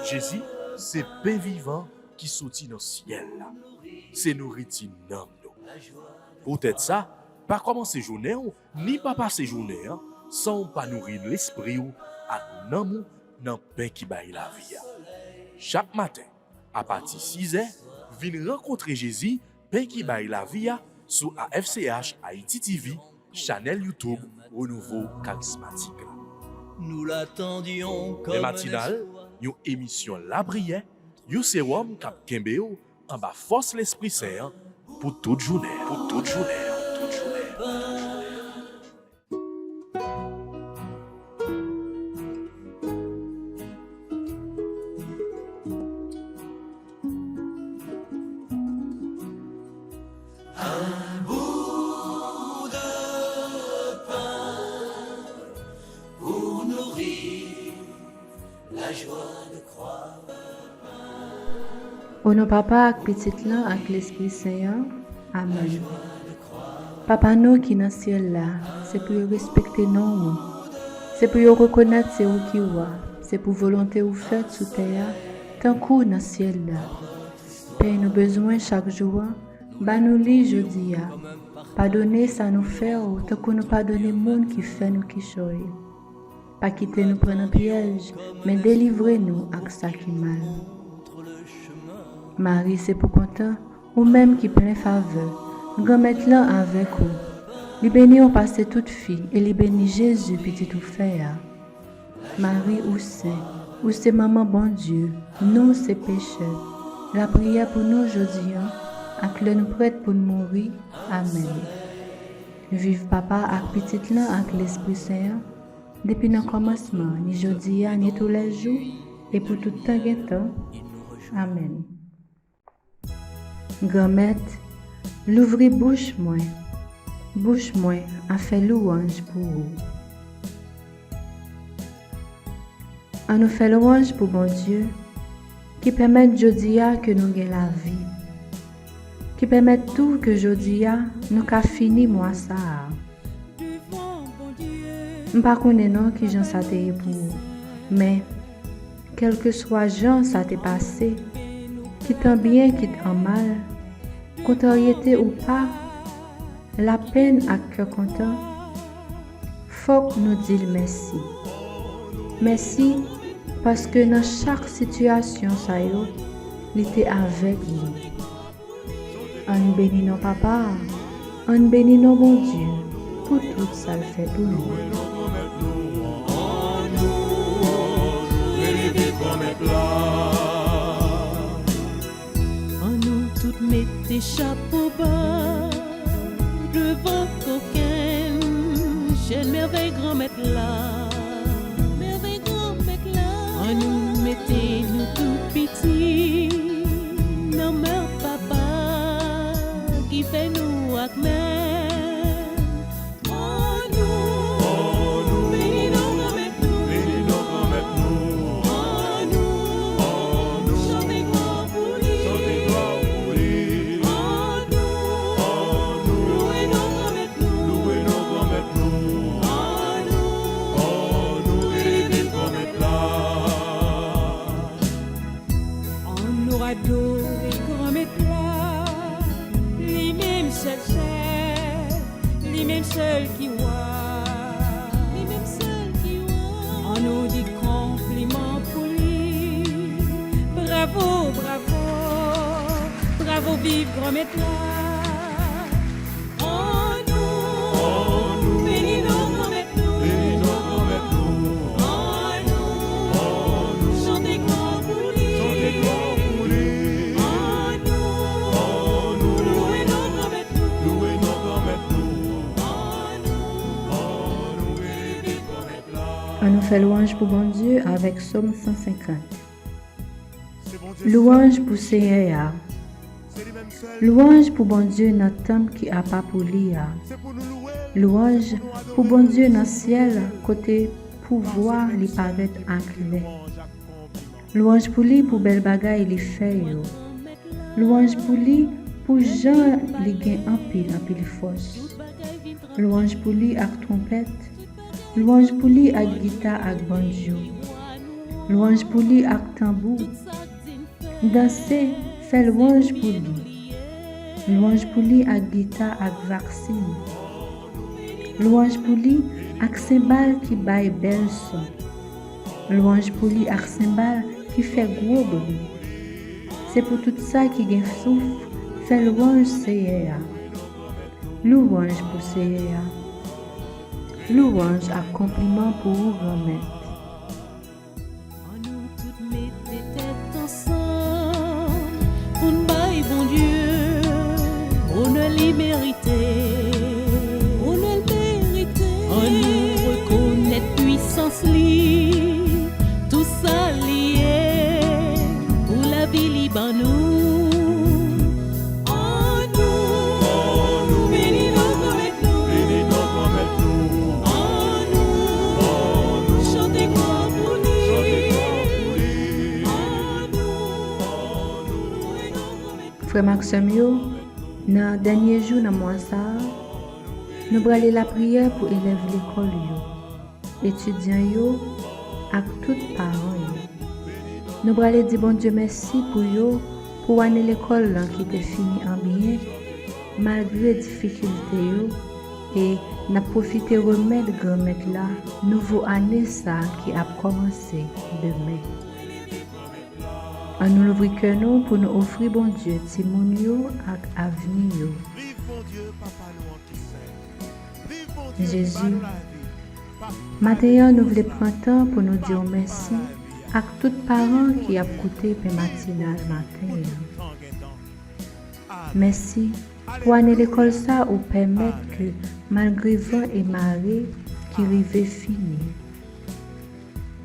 Jésus, c'est pain vivant qui sortit dans le ciel. C'est nourriture dans nous. Peut-être ça, pas commencer journée ni pas passer journée sans pas nourrir l'esprit ou à nous dans pain qui baille la vie. Chaque matin, à partir de 6h, venez rencontrer Jésus, pain qui baille la vie sur AFCH Haïti TV, channel YouTube Renouveau Charismatique. Nous l'attendions comme Le matinal, une émission La Prière, un sérum cap Kembeo en bas force l'Esprit Saint pour toute journée. Pour toute journée. Au nom papa ak petit là ak l'Esprit Saint. Amen. Papa nous qui dans ciel là, c'est pour respecter nous. C'est pour reconnaître c'est où qui wa. C'est pour volonté ou faite sous terre, tant qu'on dans ciel là. Paye nos besoins chaque jour. Ba nous li jodi a. Pardonner ça nous fait tant qu'on nous pardonner monde qui fait nous qui choy. Pas quitter nous prendre un piège, mais délivrer-nous avec ça qui mal. Marie, c'est pour content, ou même qui plein faveur, nous mettre là avec vous. Les bénis ont passé toute fille, et les bénis Jésus, petit tout fait. Marie, ou c'est maman bon Dieu, nous c'est pécheurs. La prière pour nous aujourd'hui, avec le nous prête pour nous mourir. Amen. Vive papa avec petit là, avec l'Esprit Saint, depuis le commencement, ni aujourd'hui, ni tous les jours, et pour tout temps et temps. Amen. Grand-mère, l'ouvrir bouche moi, a fait louange pour vous. On nous fait louange pour bon Dieu, qui permet jodia que nous gagnons la vie, qui permet tout que jodia nous qu'a fini moi ça. M'pas connais non qui j'en ça t'est pour vous, mais quel que soit Jean ça t'est passé, qui t'en bien, qui t'en mal, contrariété ou pas, la peine à cœur content, faut que nous disions merci. Merci parce que dans chaque situation, ça y est, il était avec nous. On bénit nos papa, on bénit nos bon Dieu, pour tout ça le fait pour nous. Mettez chapeau bas devant coquin, jeune merveille grand-mère là, en nous mettez nous tout petit, nos mères papa qui fait nous avec seul qui voit, on nous dit compliment pour lui. Bravo, bravo, bravo, vive grand-mère là. Oh nous, bénis nos grand-mère nous, chantez gloire pour lui. On nous fait louange pour bon Dieu avec Psaume 150. Louange pour Seigneur. Louange pour bon Dieu notre homme qui a pas pour lui. Louange pour bon Dieu dans le ciel côté pouvoir lui paraître enclin. Louange pour lui pour belle bagaille il fait yo. Louange pour lui pour Jean li gen en pile force. Louange pour lui avec trompette. Louange pour lui avec guitare avec banjo. Louange pour lui avec tambour. Danser, faire louange pour lui. Louange pour lui avec guitare avec vaccine. Louange pour lui avec cymbale qui baille bel son. Louange pour lui avec cymbale qui fait gros bruit. C'est pour tout ça qui gagne souffle, fait louange Seigneur. Louange pour Seigneur. Louange à compliment pour vous grand-mère. On nous toutes mettre les têtes ensemble pour nous bailler bon Dieu. On ne l'y mérité. On ne le mérité. On nous reconnaît puissance li. Tout ça lié pour la vie libanou. Frère Maxime yo, dans dernier jour dans mois ça, nous braler la prière pour élèves l'école yo, étudiants yo, ak tout parents yo. Nous braler dire bon Dieu merci pour yo, pour année l'école là qui était fini en bien, malgré difficulté yo, et n'a profité remettre grand-mère là, nouveau année ça qui a commencé demain. On nous ouvre que nous pour nous offrir bon Dieu, Timon yo ak avenir yo. Jésus, maintenant nous voulons prendre temps pour nous dire merci à tous les parents qui ont écouté le matinal matin. Merci pour aller l'école ça ou permettre que malgré vent et marée qui arrivent fini.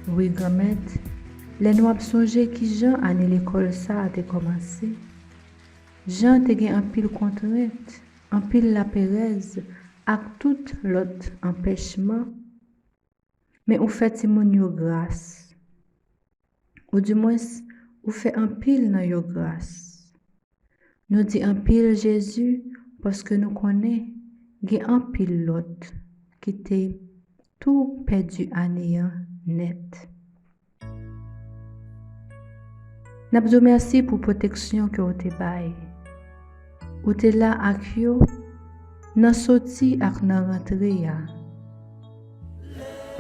Oui, grand-mère. Les nous avons songé qui Jean année l'école ça a commencé. Jean te gen un pile contrainte, un pile la pérèse, avec tout l'autre empêchement. Mais ou fait Simon yo grâce. Ou du moins, ou fait un pile dans yo grâce. Nous dit un pile Jésus parce que nous connaissons gen un pile l'autre qui t'est tout perdu à néant net. N'a pas merci pour protection que vous te baille. Ou te là ak yo, nan sorti ak nan rentre ya.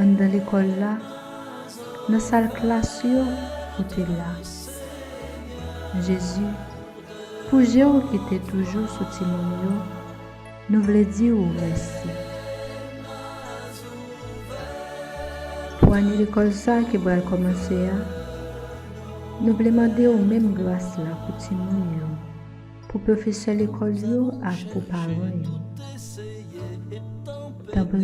En dans l'école là, nan salle classe yo, ou te là. Jésus, pour Jésus qui était toujours sous Timon yo, nous voulons dire merci. Pour année l'école ça qui va commencer à, nous voulons demander aux mêmes grâces là pour Timon yo, pour professeur l'école yo et pour parents yo. D'abord,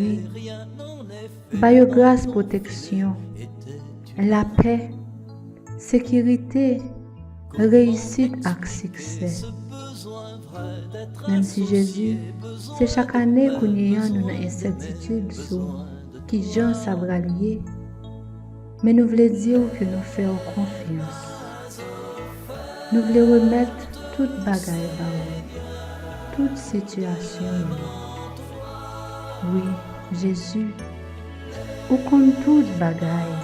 bayo grâce protection, la paix, sécurité, réussite et succès. Même si Jésus, c'est chaque année qu'on y a une incertitude sur qui Jean saura lier, mais nous voulons dire que nous faisons confiance. Nous voulons remettre toute bagaille par toute situation. Oui, Jésus, ou compte toute bagaille,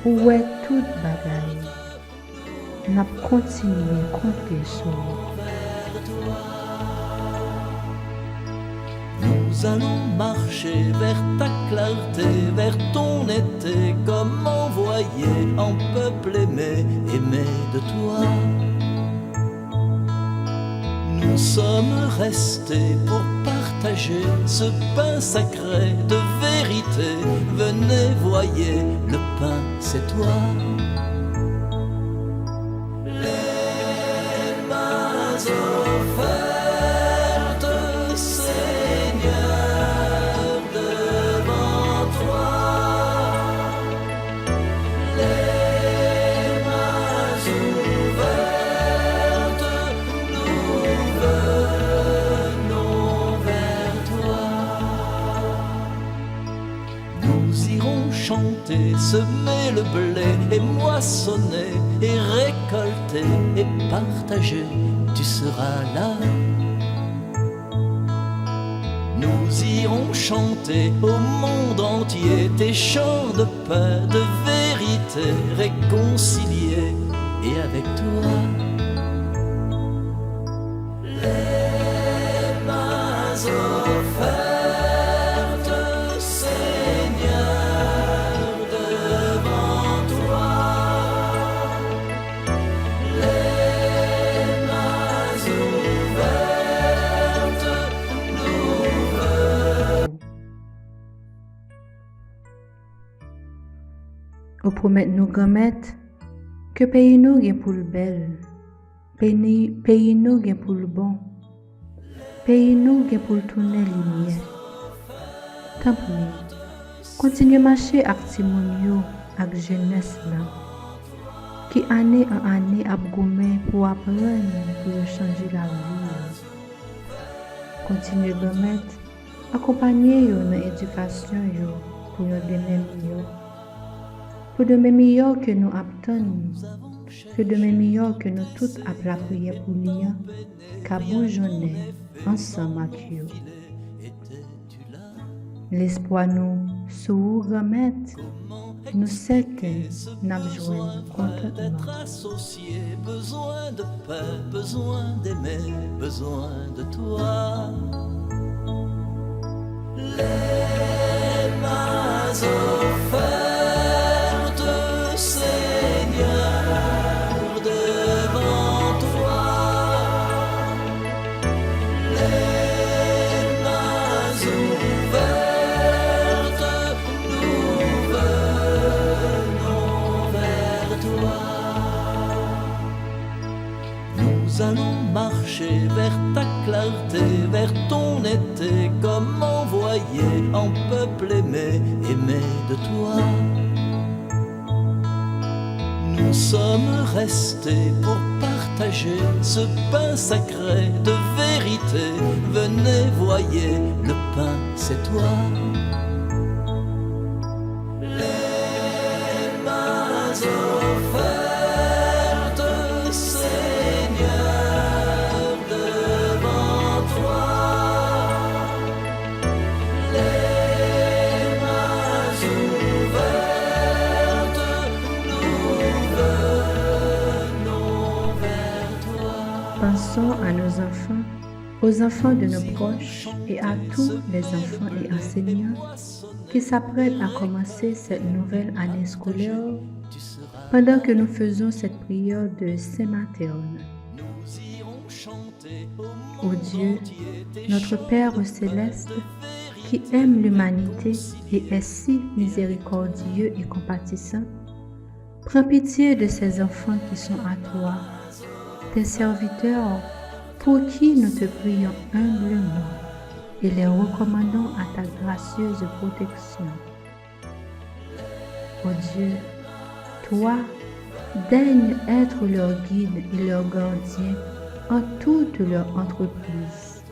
ou est toute bagaille. N'a continué à compter sur nous. Nous allons marcher vers ta clarté, vers ton été, comme envoyé en peuple aimé, aimé de toi. Nous sommes restés pour partager ce pain sacré de vérité. Venez, voyez, le pain c'est toi. Les mains offertes, Seigneur, devant toi. Les mains ouvertes, nous venons vers toi. Nous irons chanter, semer le blé et moissonner et récolter et partager. Tu seras là. Nous nous irons chanter au monde entier tes chants de paix, de vérité, réconciliés et avec toi. Les mains offertes, Seigneur, devant toi. Les mains ouvertes, nous Ou promet nous grand-mère que pays nous gen pour le bel, pays nous gen pour le bon, pays nous gen pour le tourner lumière. Tant pis, continuez marcher avec Timon yo, avec jeunesse là, qui année en année a gommé pour apprendre, pour changer la vie. Continuez grand-mère, accompagner yo dans l'éducation yo, pour yo donner mieux. Pour de même meilleur que nous obtenons, que de même meilleur que nous toutes à la prière pour lui, qu'à bourgeonner ensemble avec eux. L'espoir nous sous remettre, nous sait que nous avons besoin de contentement. associés, besoin de paix, besoin d'aimer, besoin de toi. Les mains offertes, Seigneur, devant toi. Les mains ouvertes, nous venons vers toi. Nous allons marcher vers ta clarté, vers ton été, comme envoyé en peuple aimé, aimé de toi. Nous sommes restés pour partager ce pain sacré de vérité. Venez, voyez, le pain, c'est toi. Les mains offertes, Seigneur, devant toi. Les mains ouvertes, nous venons vers toi. Pensons à nos enfants, aux enfants de nos proches et à tous les enfants et enseignants qui s'apprêtent à commencer cette nouvelle année scolaire pendant que nous faisons cette prière de Saint-Materne. Ô Dieu, notre Père céleste, qui aime l'humanité et est si miséricordieux et compatissant, prends pitié de ces enfants qui sont à toi, tes serviteurs, pour qui nous te prions humblement et les recommandons à ta gracieuse protection. Ô Dieu, toi, daigne être leur guide et leur gardien en toute leur entreprise.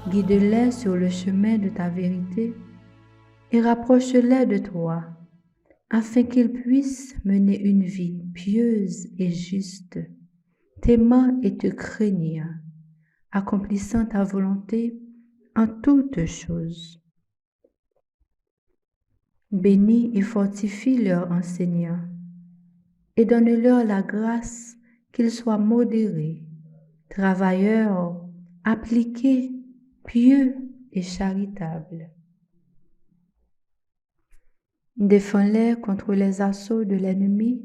Guide-les sur le chemin de ta vérité et rapproche-les de toi, afin qu'ils puissent mener une vie pieuse et juste, t'aimant et te craignant, accomplissant ta volonté en toutes choses. Bénis et fortifie leurs enseignants et donne-leur la grâce qu'ils soient modérés, travailleurs, appliqués, pieux et charitables. Défends-les contre les assauts de l'ennemi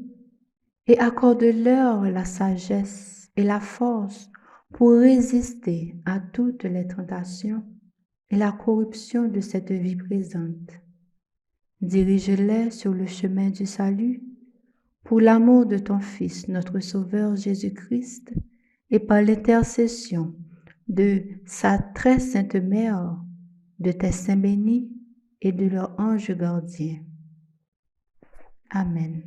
et accorde-leur la sagesse et la force pour résister à toutes les tentations et la corruption de cette vie présente. Dirige-les sur le chemin du salut pour l'amour de ton Fils, notre Sauveur Jésus-Christ, et par l'intercession de sa très sainte Mère, de tes saints bénis et de leur ange gardien. Amen.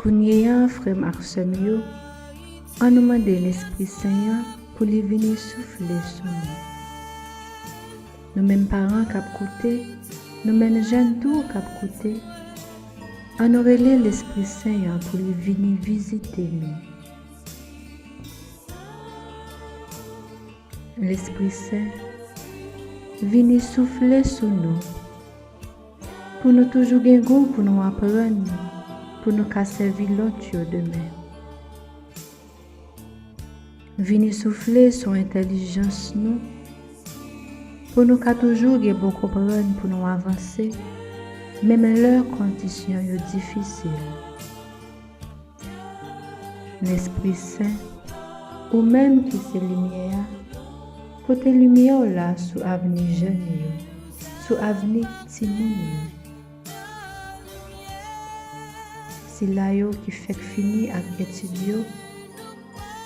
Kounye frère Arsem yo, on nous demande l'Esprit Saint pour lui venir souffler sur nous. Nous mêmes parents qui côté, nous mêmes jeunes tout qui côté, on nous relève l'Esprit Saint pour lui venir visiter nous. L'Esprit Saint venir souffler sur nous, pour nous toujours gagner goût pour nous apprendre, pour nous servir l'autre demain. Venir souffler sur intelligence nous, pour nous toujours gagner bon comprendre pour nous avancer, même leurs conditions difficiles. L'Esprit Saint, ou même qui c'est lumière, pour tes lumières là sous avenir jeune, sous avenir timide. C'est là qui fait fini avec étudier,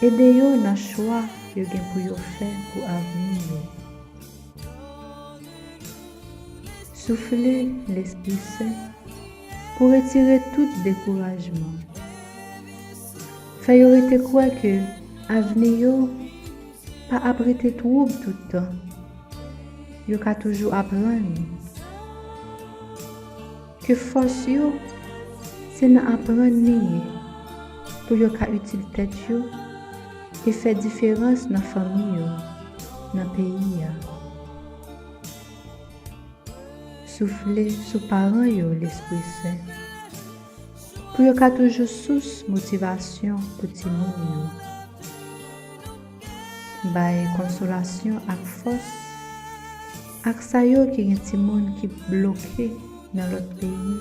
aidez yo dans choix yo gen pour yo faire pour avenir yo. Soufflez l'Esprit Saint pour retirer tout découragement. Fait yo rete croire que avenir yo pas abriter trouble tout le temps. Yo ka toujours apprendre. Que force yo c'est dans apprendre nier pour yo ka utile tête yo et faire différence dans famille yo, dans pays ya. Souffler sous parents yo l'Esprit Saint pour yo ka toujours source motivation pour ti moun yo. Bay consolation ak force ak sa yo ki gen ti moun ki bloqué dans l'autre pays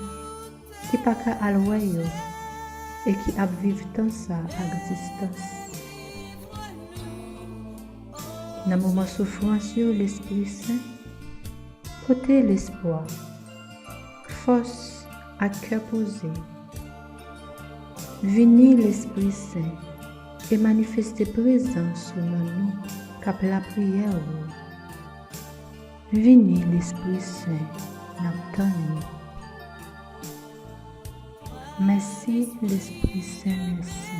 qui pa ka alway yo et qui ap vive tant ça ak distance. Dans moment souffrance yo l'Esprit Saint porter l'espoir, force à cœur posé. Venir l'Esprit Saint et manifester présence sur nous, cap la prière. Venir l'Esprit Saint, n'attendez. Merci l'Esprit Saint, merci.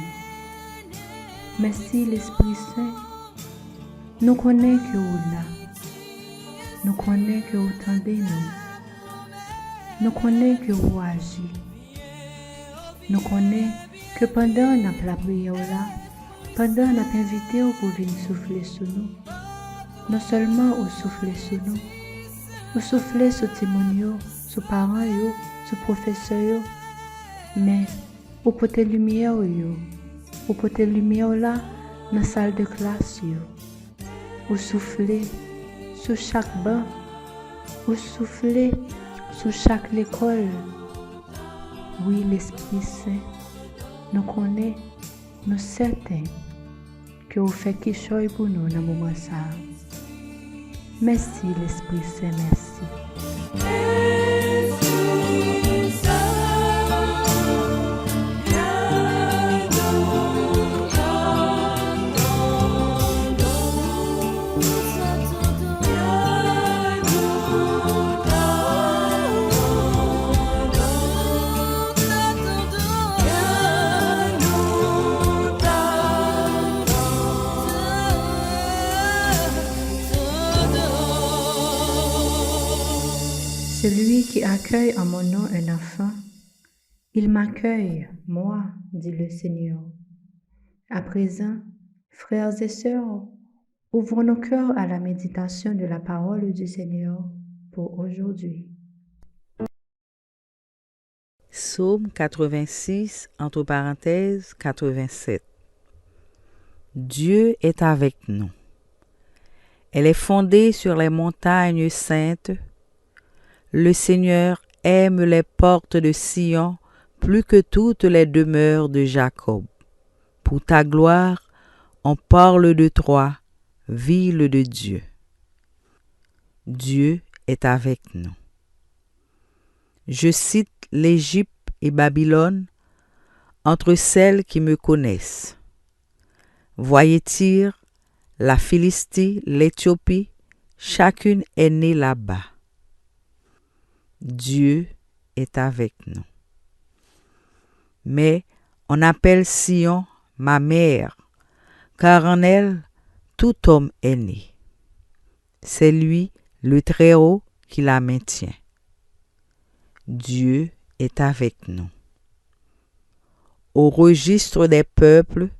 Merci l'Esprit Saint. Nous connaissons que vous là. Nous connaissons que vous tendez nous. Nous connaissons que vous agissez. Nous connaissons que pendant la prière là, pendant nous invité pour venir souffler sur nous, non seulement vous soufflez sur nous, vous soufflez sur témoignage, sur parents, sur professeurs, mais vous portez lumière, vous portez lumière là dans la salle de classe, vous soufflez sur chaque banc, vous soufflez sur chaque école. Oui, l'Esprit Saint, nous connaissons, nous certains que vous faites quelque chose pour nous dans le moment ça. Merci l'Esprit Saint, merci. Celui qui accueille en mon nom un enfant, il m'accueille, moi, dit le Seigneur. À présent, frères et sœurs, ouvrons nos cœurs à la méditation de la parole du Seigneur pour aujourd'hui. Psaume 86, entre parenthèses 87. Dieu est avec nous. Elle est fondée sur les montagnes saintes. Le Seigneur aime les portes de Sion plus que toutes les demeures de Jacob. Pour ta gloire, on parle de toi, ville de Dieu. Dieu est avec nous. Je cite l'Égypte et Babylone entre celles qui me connaissent. Voyez Tyr, la Philistie, l'Éthiopie, chacune est née là-bas. Dieu est avec nous. Mais On appelle Sion ma mère, car en elle tout homme est né. C'est lui, le Très-Haut, qui la maintient. Dieu est avec nous. Au registre des peuples,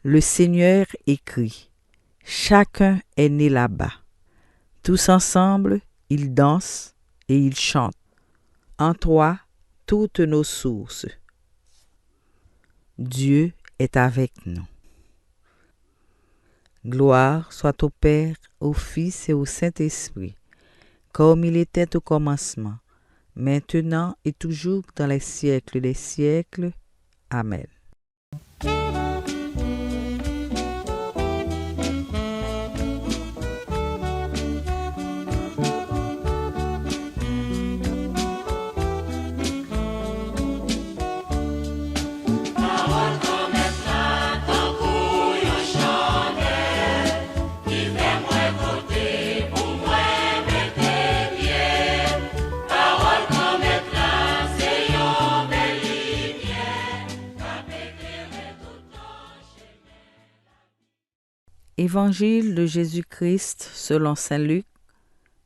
le Seigneur écrit, chacun est né là-bas. Tous ensemble, ils dansent et ils chantent. En toi, toutes nos sources. Dieu est avec nous. Gloire soit au Père, au Fils et au Saint-Esprit, comme il était au commencement, maintenant et toujours dans les siècles des siècles. Amen. Évangile de Jésus-Christ selon saint Luc,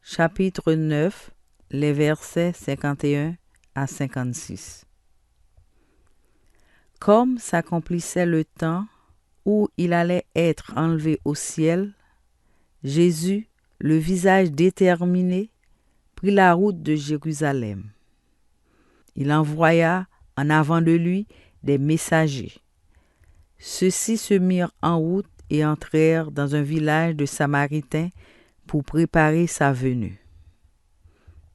chapitre 9, les versets 51 à 56. Comme s'accomplissait le temps où il allait être enlevé au ciel, Jésus, le visage déterminé, prit la route de Jérusalem. Il envoya en avant de lui des messagers. Ceux-ci se mirent en route et entrèrent dans un village de Samaritains pour préparer sa venue.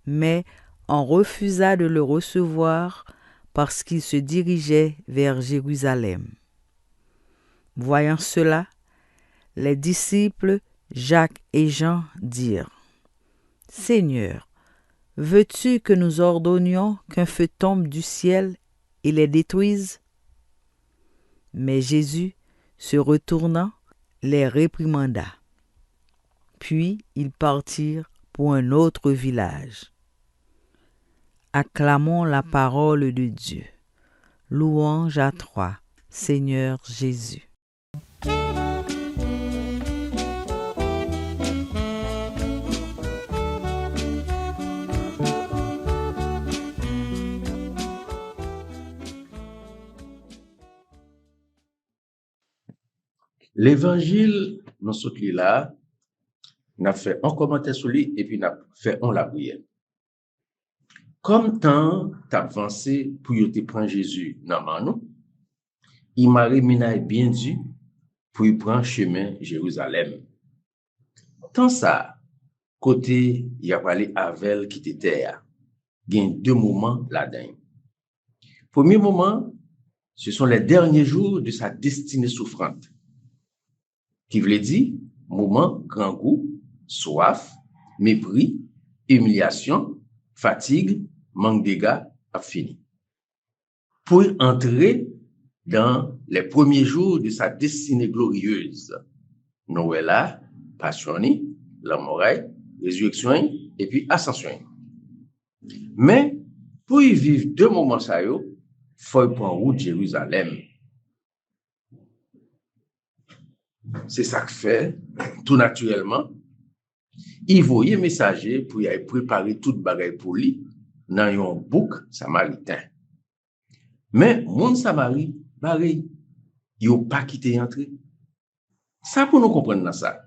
Mais on refusa de le recevoir parce qu'il se dirigeait vers Jérusalem. Voyant cela, les disciples Jacques et Jean dirent, « Seigneur, veux-tu que nous ordonnions qu'un feu tombe du ciel et les détruise ?» Mais Jésus, se retournant, les réprimanda. Puis ils partirent pour un autre village. Acclamons la parole de Dieu. Louange à toi, Seigneur Jésus. L'évangile, nous sommes là, nous avons fait un commentaire sur lui et puis nous avons fait la prière. Comme temps avancé pour te prendre Jésus dans la main, il m'a remis bien dit pour y prendre chemin Jérusalem. Tant ça, côté, il y a parlé avec qui était il y a deux moments là-dedans. Premier moment, ce sont les derniers jours de sa destinée souffrante. Qui veut dire, moment, grand goût, soif, mépris, humiliation, fatigue, manque d'égards, a fini. Pour entrer dans les premiers jours de sa destinée glorieuse. Noël, passion, la mort, résurrection et puis ascension. Mais pour y vivre deux moments ça yo, faut prendre route Jérusalem. C'est ça que fait, tout naturellement, il voyait messager pour y préparer toute bagaille pour lui dans un bouc samaritain. Mais mon Samarie, pareil, il n'a pas quitté entrer. Ça pour nous comprendre dans ça.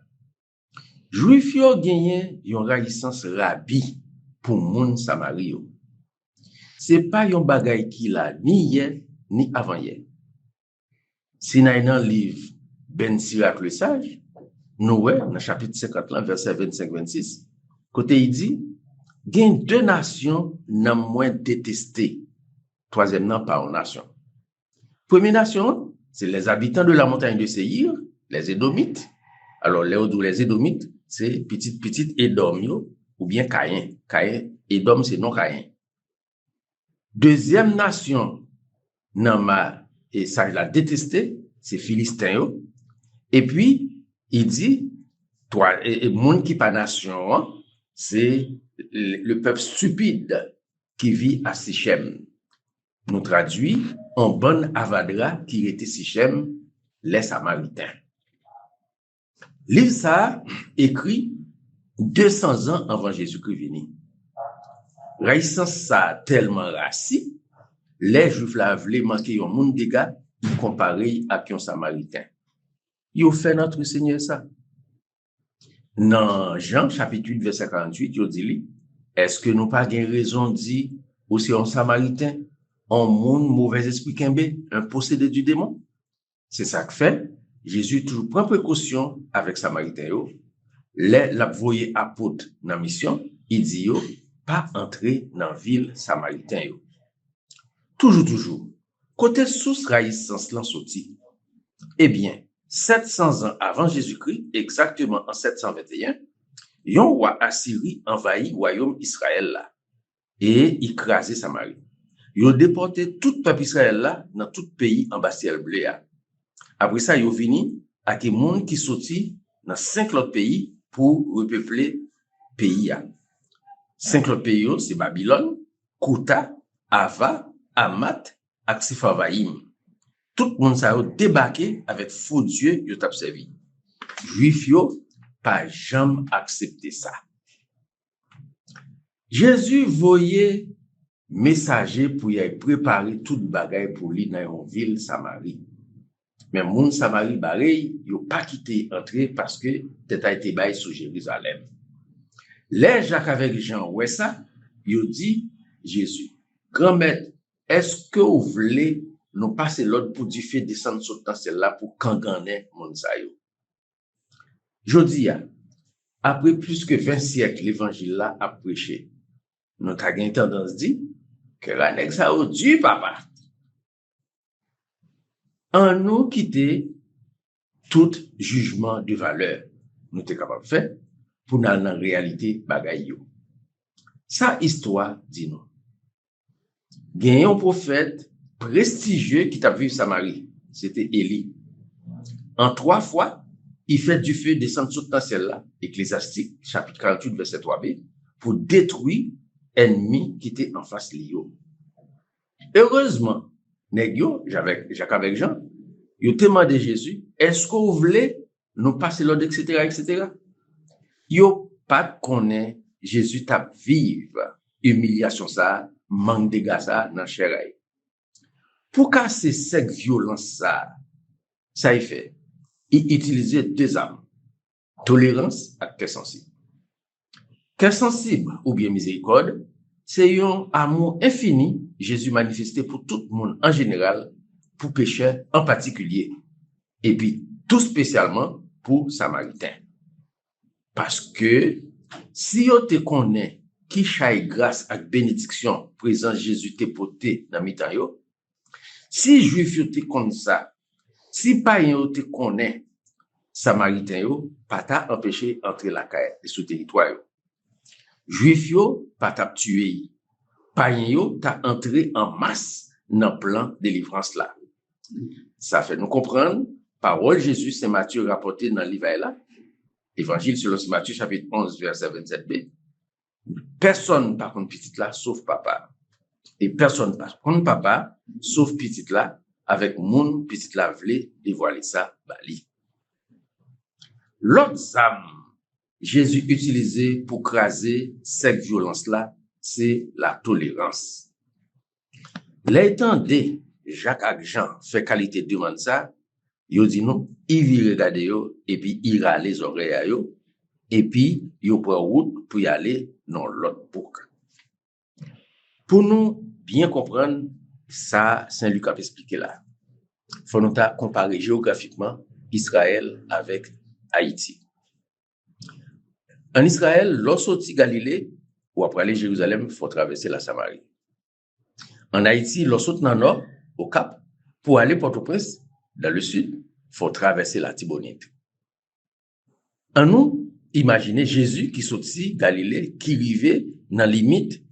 Juif yo gagné une raïssance rabbi pour mon Samarie. C'est pas un bagaille qui l'a ni hier ni avant hier. Si dans un livre Ben Sirac le sage, nous dans le chapitre 50 verset 25-26, côté il dit, il y a deux nations non moins détestées. Troisième non pas une nation. Première nation, c'est les habitants de la montagne de Séhir, les Édomites. Alors les Édomites, c'est petite Édom ou bien Caïn. Caïn, Édom c'est non Caïn. Deuxième nation, non et ça l'a détesté, c'est Philistin. Et puis, il dit, toi, et monde qui pas nation, c'est le peuple stupide qui vit à Sichem. nous traduit en bonne avadra qui était si j'aime les Samaritains. Livre ça écrit 200 ans avant Jésus-Christ venu. Raïssance ça tellement rassi, les Juifs la voulaient manquer un monde de gars comparé à un Samaritain. Ils ont fait notre Seigneur ça. Dans Jean chapitre 8 verset 48, il dit est-ce que nous pas gain raison dit aussi un Samaritain, un monde mauvais esprit kembe, un possédé du démon? C'est ça que fait Jésus toujours prend précaution avec Samaritain yo. Les l'a voyé apôtre dans mission, il dit yo pas entrer dans ville Samaritain yo. Toujours côté source raïssance lan sorti. Eh bien 700 ans avant Jésus-Christ, exactement en 721, yon roi Assyrie envahit royaume Israël là et écrasé Samarie. Yon déporté tout peuple Israël là dans tout pays en Bastille bleu. Après ça, yon vini à des monde qui sorti dans 5 autres pays pour repeupler pays. 5 autres pays, c'est Babylone, Kouta, Ava, Hamat, et Sifavaïm. Tout le monde a débarqué avec faux Dieu, yo t'a servi. Juif yo pas jamais accepté ça. Jésus voyait messager pour y préparer toute bagaille pour lui dans une ville Samarie. Mais moun Samarie pareil, yo pas quitté entrer parce que tête a été bail sur Jérusalem. Les Jacques avec Jean ouais ça, yo dit Jésus, grand maître, est-ce que vous voulez nous passer l'ordre pour du fait descendre sur dans celle-là pour kanganer moun sa yo? Jodi a, après plus que 20 siècles, l'évangile là a prêché. Nous avons une tendance dit que la nèg sa ou du papa. En nous quitter tout jugement de valeur, nous sommes capables de faire pour nous dans la réalité bagay yo. Sa histoire dit nous. Gagne un prophète prestigieux qui t'a vu Samarie, c'était Élie. En 3 fois, il fait du feu descendre sur dans celle-là, Ecclésiastique, chapitre 48, verset 3b, pour détruire ennemi qui était en face lio. Heureusement, nèg yo, Jacques avec Jean, yo demandé Jésus, est-ce que vous voulez nous passer l'ordre, etc. Yo pas connaît Jésus t'a vivre humiliation ça, manque de gaz ça dans chair. Pour casser cette violence ça y fait. Il utilisait 2 armes, tolérance et cœur sensible. Cœur sensible ou bien miséricorde, c'est un amour infini Jésus manifesté pour tout le monde en général, pour pécheurs en particulier, et puis tout spécialement pour Samaritains. Parce que si on te connaît qui chaille grâce et bénédiction présence Jésus te porté dans mi-temps yo, si juif yo te connaît ça, si païen te connaît Samaritain yo, pas t'a empêché entrer la caille sous territoire yo. Juif yo pas t'a tué. Païen yo t'a entré en masse dans plan délivrance là. Ça fait nous comprendre parole Jésus Saint Matthieu rapporté dans livre là. Évangile selon Saint Matthieu chapitre 11 verset 27b. Personne par contre petite là sauf papa. Et personne par contre papa sauf petite là avec moun petite là vle dévoiler ça bali. L'autre âme Jésus utilisé pour craser cette violence-là, c'est la tolérance. L'étendé, Jacques et Jean fait qualité de demande ça, il dit non, il vit regarder yo, et puis il râle les oreilles à yo, et puis il prend route pour y aller dans l'autre bouc. Pour nous bien comprendre ça, Saint Luc a expliqué là. Faut nous comparer géographiquement Israël avec Haïti. En Israël, lorsqu'on sortit Galilée, ou après aller Jérusalem, il faut traverser la Samarie. En Haïti, lorsqu'on sortit dans le nord, au Cap, pour aller Port-au-Prince, dans le sud, il faut traverser la Tibonite. En nous, imaginez Jésus qui sortit Galilée, qui vivait dans la limite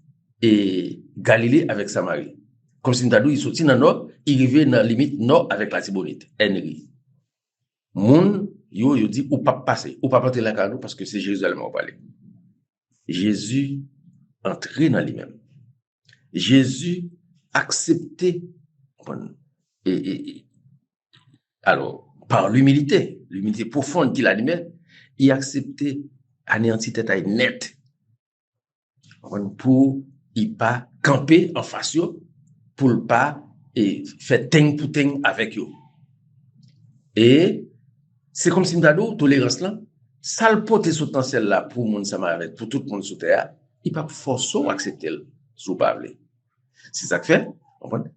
et Galilée avec Samarie. Comme si il sortit dans le nord, il vivait dans la limite nord avec la Tibonite, Henry. Moun, yo dit, ou pas passer, ou pas porter la cadeau parce que c'est Jérusalem on parler. Jésus entrait dans lui-même. Jésus accepter, bon, alors, par l'humilité profonde qu'il animait, il acceptait anéantir tête net pour il pas camper en face yo, pour le pas et faire ting pour ting avec eux. Et c'est comme si m'dado tolérance là, ça le potentiel là pour monde ça avec pour tout le monde sur terre, il pas forcer ou accepter sous pas vle. C'est ça que fait,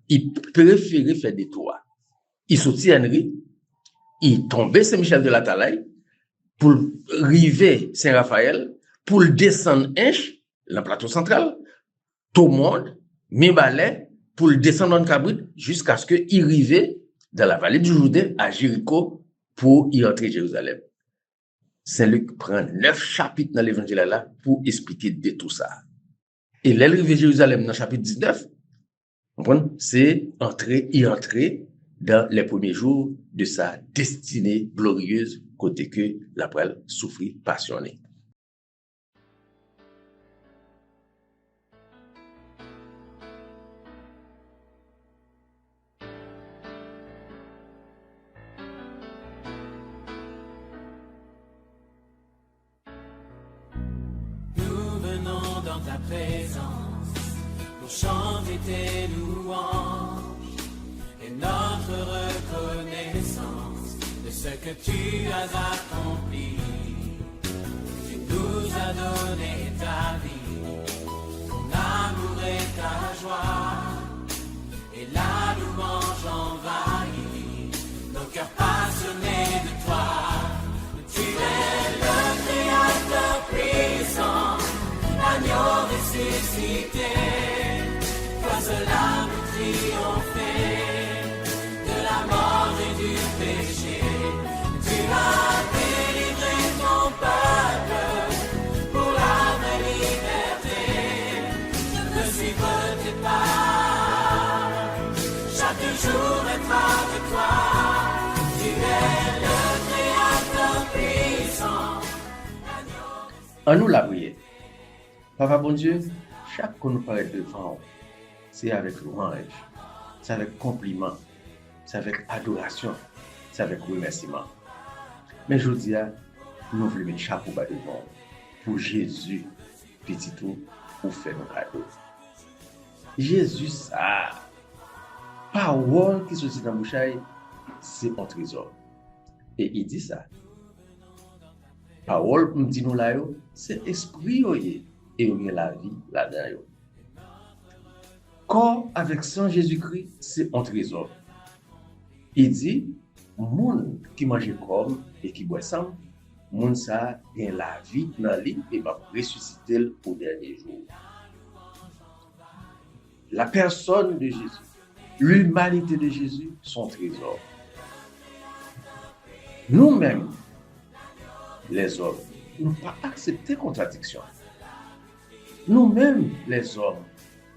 il préférait faire des tours. Il sortit Henri, il tombait Saint-Michel de la Talaye pour river Saint-Raphaël, pour le descendre Inche, le plateau central, tout le monde, Mimbalais, pour le descendre en Cabrit, jusqu'à ce qu'il arrive dans la vallée du Jourdain, à Jéricho, pour y entrer Jérusalem. Saint-Luc prend 9 chapitres dans l'évangile là pour expliquer de tout ça. Et l'arrivée de Jérusalem dans le chapitre 19, c'est entrer dans les premiers jours de sa destinée glorieuse, côté que l'après souffrit passionné. Nous venons dans ta présence pour chanter tes louanges et notre reconnaissance de ce que tu as accompli. Tu nous as donné ta vie, ton amour et ta joie, et la louange envahit nos cœurs passionnés de toi. Tu es le Créateur puissant, l'agneau ressuscité, toi seul a triomphé de la mort et du péché. Tu as délivré ton peuple pour la vraie liberté. Je suivre tes pas, chaque jour être avec toi. Tu es le Créateur puissant. En nous la prière. Papa bon Dieu, chaque qu'on nous paraît devant, c'est avec louange, c'est avec compliment, c'est avec adoration, c'est avec remerciement. Mais je dis, nous voulons mettre chapeau bas devant pour Jésus, petit tout, pour faire nos cadeaux. Jésus, ça, parole qui se dit dans la bouche, c'est un trésor. Et il dit ça. Parole, nous dit nous là, c'est esprit, et on a la vie là-dedans. Corps avec sang Jésus-Christ, c'est un trésor. Il dit, moun qui mange comme et qui boit sang, moun ça a la vie dans lui et va ressusciter au dernier jour. La personne de Jésus, l'humanité de Jésus, son trésor. Nous-mêmes, les hommes, nous pas accepter contradiction. Nous-mêmes, les hommes,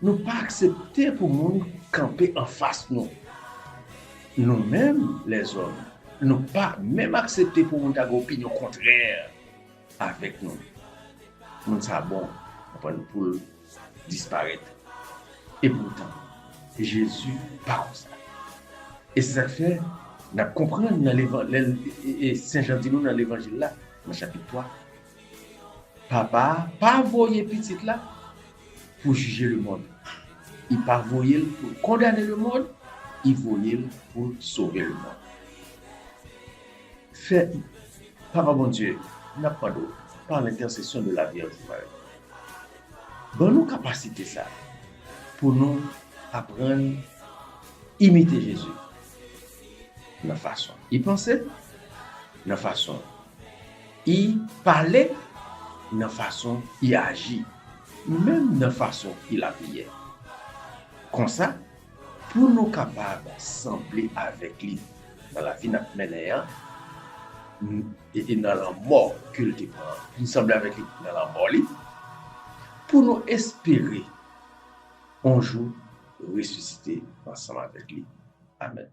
nous pas accepter pour nous camper en face nous. Nous-mêmes, les hommes, nous pas même accepter pour nous avoir une opinion contraire avec nous. Nous sommes bons pour disparaître. Et pourtant, Jésus pas comme ça. Et c'est ça que fait, nous comprenons dans l'évangile, et Saint Jean dit nous dans l'évangile là, dans le chapitre 3, Papa, pas envoyer petit là pour juger le monde. Il pas envoyer pour condamner le monde, il voyait pour sauver le monde. Fait, Papa bon Dieu, n'a pas d'eau, par l'intercession de la Vierge Marie. Bon, nous capacité ça pour nous apprendre à imiter Jésus. De façon, il pensait, de façon, il parlait, de façon, il agit, même de façon, il appuyait. Comme ça, pour nous capables de sembler avec lui dans la vie de et dans la mort qu'il te prend, nous sembler avec lui dans la mort, pour nous espérer un jour ressusciter ensemble avec lui. Amen.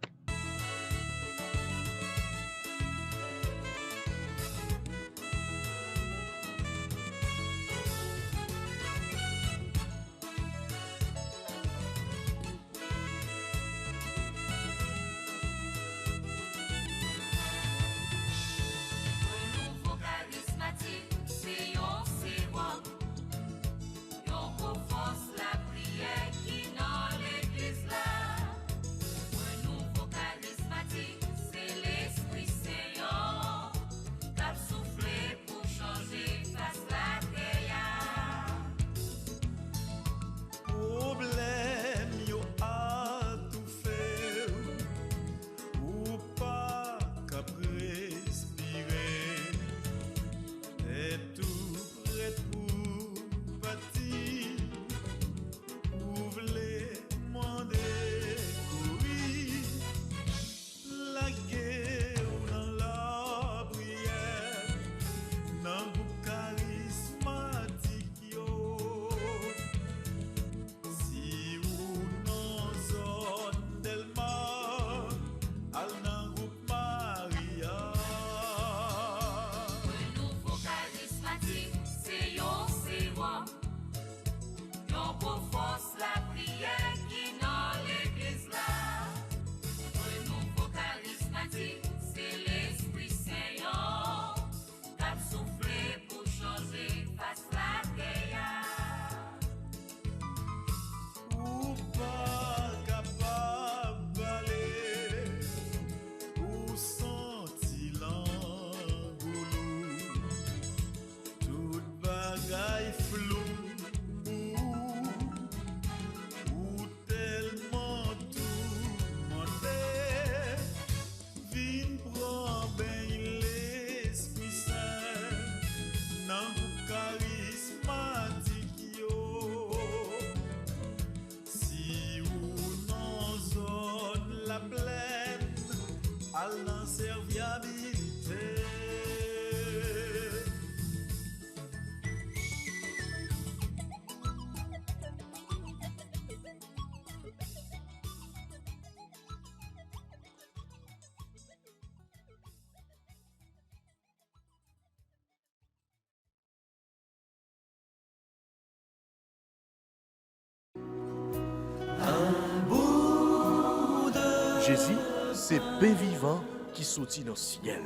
Jésus, c'est pain vivant qui sortit dans le ciel.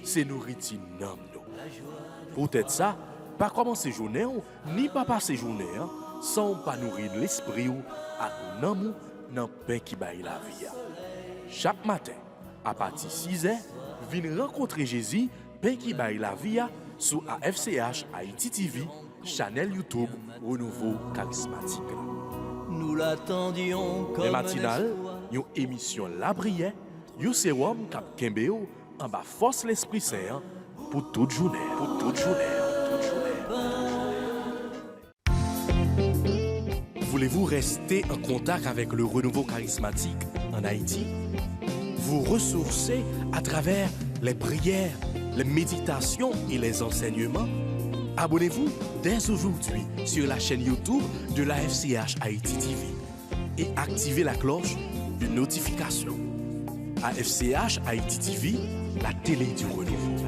C'est nourriture nam nous. Peut-être ça, pas commencer journée ni pas passer journée sans pas nourrir l'esprit ou avec nam dans pain qui baille la vie. Chaque matin, à partir de 6h, viens rencontrer Jésus, pain qui baille la vie sur AFCH Haïti TV, channel YouTube Renouveau Charismatique. Nous l'attendions comme Les matinales, une émission La Prière, un sérum cap Kembeo en bas force l'Esprit Saint pour toute journée. Pour toute journée. Voulez-vous rester en contact avec le renouveau charismatique en Haïti? Vous ressourcer à travers les prières, les méditations et les enseignements? Abonnez-vous dès aujourd'hui sur la chaîne YouTube de la FCH Haïti TV et activez la cloche de notification. AFCH Haïti TV, la télé du renouveau.